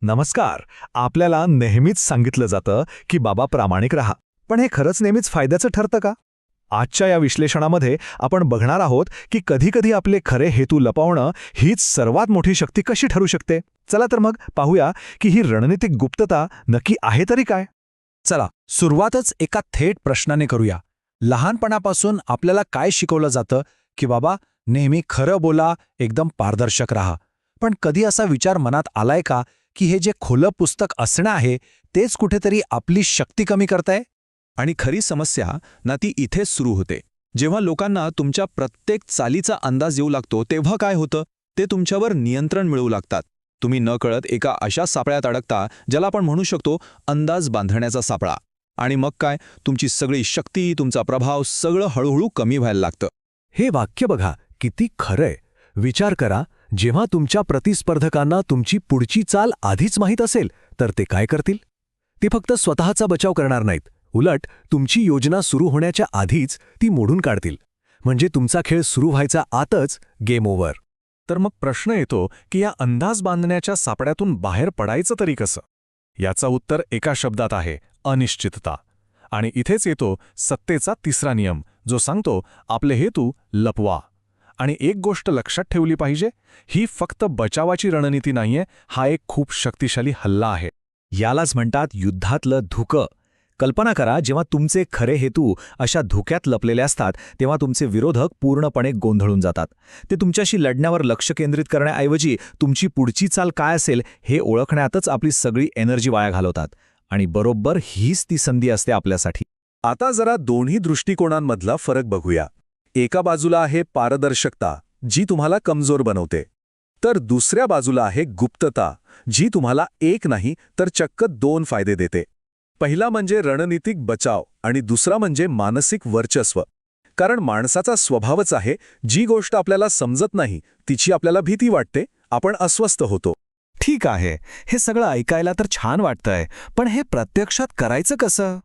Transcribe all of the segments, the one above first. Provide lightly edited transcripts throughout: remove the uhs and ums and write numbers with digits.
नमस्कार. आपल्याला नेहमीच सांगितलं जातं की बाबा प्रामाणिक राहा. पण हे खरंच नेहमीच फायद्याचं ठरतं का? आजच्या या विश्लेषणामध्ये आपण बघणार आहोत की कधी-कधी आपले खरे हेतू लपवणं हीच सर्वात मोठी शक्ती कशी ठरू शकते. चला तर मग पाहूया की ही रणनीतिक गुप्तता नक्की आहे तरी काय? चला सुरुवातच एका थेट प्रश्नाने करूया. लहानपणापासून आपल्याला काय शिकवलं जातं की बाबा नेहमी खरं बोला, एकदम पारदर्शक राहा. पण कधी असा विचार मनात आलाय का की हे जे खुलं पुस्तक असणं आहे तेच कुठेतरी आपली शक्ती कमी करतंय? आणि खरी समस्या ना ती इथेच सुरू होते. जेव्हा लोकांना तुमच्या प्रत्येक चालीचा अंदाज येऊ लागतो तेव्हा काय होतं, ते तुमच्यावर नियंत्रण मिळवू लागतात. तुम्ही नकळत एका अशा सापळ्यात अडकता ज्याला आपण म्हणू शकतो अंदाज बांधण्याचा सापळा. आणि मग काय, तुमची सगळी शक्ती, तुमचा प्रभाव सगळं हळूहळू कमी व्हायला लागतं. हे वाक्य बघा किती खरंय. विचार करा, जेव्हा तुमच्या प्रतिस्पर्धकांना तुमची पुढची चाल आधीच माहीत असेल तर ते काय करतील? ते फक्त स्वतःचा बचाव करणार नाहीत, उलट तुमची योजना सुरू होण्याच्या आधीच ती मोडून काढतील. म्हणजे तुमचा खेळ सुरू व्हायचा आतच गेम ओव्हर. तर मग प्रश्न येतो की या अंदाज बांधण्याच्या सापड्यातून बाहेर पडायचं तरी कसं? याचं उत्तर एका शब्दात आहे: अनिश्चितता. आणि इथेच येतो सत्तेचा तिसरा नियम, जो सांगतो आपले हेतू लपवा. आणि एक गोष्ट लक्षात ठेवली पाहिजे, ही फक्त बचावाची रणनीती नाहीये, हा एक खूप शक्तिशाली हल्ला आहे. यालाच म्हणतात युद्धातलं धुकं. कल्पना करा, जेव्हा तुमचे खरे हेतू अशा धुक्यात लपलेले असतात तेव्हा तुमचे विरोधक पूर्णपणे गोंधळून जातात. ते तुमच्याशी लढण्यावर लक्ष केंद्रित करण्याऐवजी तुमची पुढची चाल काय असेल हे ओळखण्यातच आपली सगळी एनर्जी वाया घालवतात. आणि बरोबर हीच ती संधी असते आपल्यासाठी. आता जरा दोन्ही दृष्टिकोनांमधला फरक बघूया. एका बाजूला आहे पारदर्शकता, जी तुम्हाला कमजोर बनवते. तर दुसऱ्या बाजूला आहे गुप्तता, जी तुम्हाला एक नाही तर चक्क दोन फायदे देते. पहिला म्हणजे रणनीतिक बचाव आणि दुसरा म्हणजे मानसिक वर्चस्व. कारण माणसाचा स्वभावच आहे, जी गोष्ट आपल्याला समजत नाही तिची आपल्याला भीती वाटते, आपण अस्वस्थ होतो. ठीक आहे, हे सगळं ऐकायला तर छान वाटतंय, पण हे प्रत्यक्षात करायचं कसं?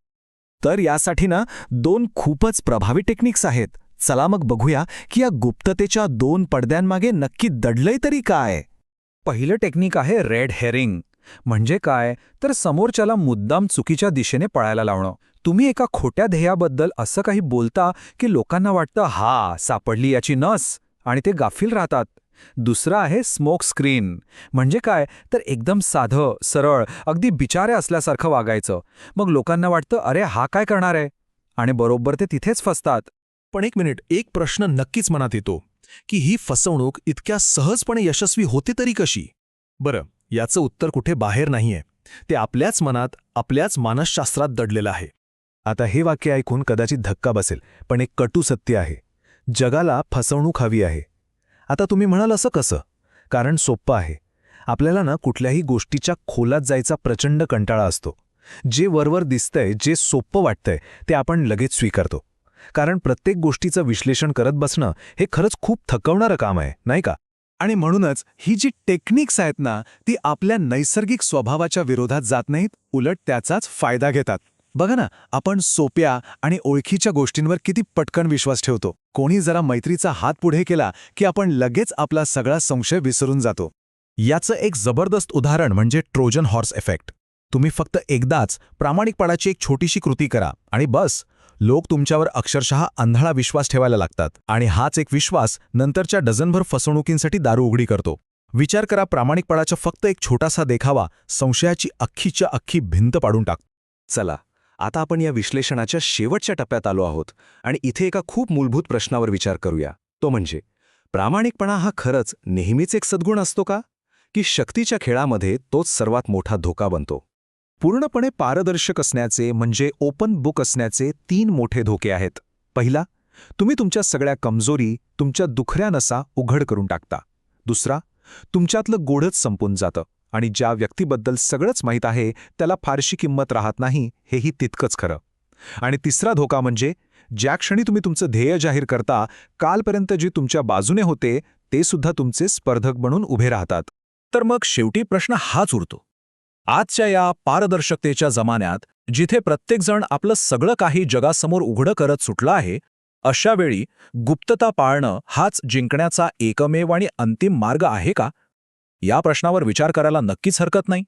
तर यासाठी ना दोन खूपच प्रभावी टेक्निक्स आहेत. चला मग बघूया की या गुप्ततेच्या दोन पडद्यांमागे नक्की दडलंय तरी काय. पहिलं टेक्निक आहे रेड हेरिंग. म्हणजे काय, तर समोरच्याला मुद्दाम चुकीच्या दिशेने पळायला लावणं. तुम्ही एका खोट्या ध्येयाबद्दल असं काही बोलता की लोकांना वाटतं हा सापडली याची नस, आणि ते गाफील राहतात. दुसरं आहे स्मोक स्क्रीन. म्हणजे काय, तर एकदम साधं सरळ अगदी बिचारे असल्यासारखं वागायचं. मग लोकांना वाटतं अरे हा काय करणार आहे, आणि बरोबर ते तिथेच फसतात. पण एक मिनिट, एक प्रश्न नक्कीच मनात येतो की ही फसवणूक इतक्या सहजपणे यशस्वी होते तरी कशी? बरं, याचं उत्तर कुठे बाहेर नाहीये, ते आपल्याच मनात, आपल्याच मानसशास्त्रात दडलेलं आहे. आता हे वाक्य ऐकून कदाचित धक्का बसेल, पण एक कटू सत्य आहे. जगाला फसवणूक हवी आहे. आता तुम्ही म्हणाल असं कसं? कारण सोप्पं आहे. आपल्याला ना कुठल्याही गोष्टीच्या खोलात जायचा प्रचंड कंटाळा असतो. जे वरवर दिसतंय, जे सोप्पं वाटतंय ते आपण लगेच स्वीकारतो. कारण प्रत्येक गोष्टीचं विश्लेषण करत बसणं हे खरंच खूप थकवणारं काम आहे, नाही का? आणि म्हणूनच ही जी टेक्निक्स आहेत ना, ती आपल्या नैसर्गिक स्वभावाच्या विरोधात जात नाहीत, उलट त्याचाच फायदा घेतात. बघा ना, आपण सोप्या आणि ओळखीच्या गोष्टींवर किती पटकन विश्वास ठेवतो. कोणी जरा मैत्रीचा हात पुढे केला की आपण लगेच आपला सगळा संशय विसरून जातो. याचं एक जबरदस्त उदाहरण म्हणजे ट्रोजन हॉर्स इफेक्ट. तुम्ही फक्त एकदाच प्रामाणिकपणाची एक छोटीशी कृती करा आणि बस, लोक तुमच्यावर अक्षरशः आंधळा विश्वास ठेवायला लागतात. आणि हाच एक विश्वास नंतरच्या डझनभर फसवणुकींसाठी दारू उघडी करतो. विचार करा, प्रामाणिकपणाचा फक्त एक छोटासा देखावा संशयाची अख्खीच्या अख्खी भिंत पाडून टाकतो. चला, आता आपण या विश्लेषणाच्या शेवटच्या टप्प्यात आलो आहोत आणि इथे एका खूप मूलभूत प्रश्नावर विचार करूया. तो म्हणजे, प्रामाणिकपणा हा खरंच नेहमीच एक सद्गुण असतो का, की शक्तीच्या खेळामध्ये तोच सर्वात मोठा धोका बनतो? पूर्णपणे पारदर्शक असण्याचे म्हणजे ओपन बुक असण्याचे 3 मोठे धोके आहेत. पहिला, तुम्ही तुमच्या सगळ्या कमजोरी, तुमच्या दुखऱ्या नसा उघड करून टाकता. दुसरा, तुमच्यातलं गोडच संपून जातं आणि ज्या व्यक्तीबद्दल सगळंच माहीत आहे त्याला फारशी किंमत राहत नाही, हेही तितकंच खरं. आणि तिसरा धोका म्हणजे, ज्या क्षणी तुम्ही तुमचं ध्येय जाहीर करता, कालपर्यंत जे तुमच्या बाजूने होते ते सुद्धा तुमचे स्पर्धक बनून उभे राहतात. तर मग शेवटी प्रश्न हाच उरतो. आजच्या या पारदर्शकतेच्या जमान्यात, जिथे प्रत्येकजण आपलं सगळं काही जगासमोर उघडं करत सुटलं आहे, अशा वेळी गुप्तता पाळणं हाच जिंकण्याचा एकमेव आणि अंतिम मार्ग आहे का? या प्रश्नावर विचार करायला नक्कीच हरकत नाही.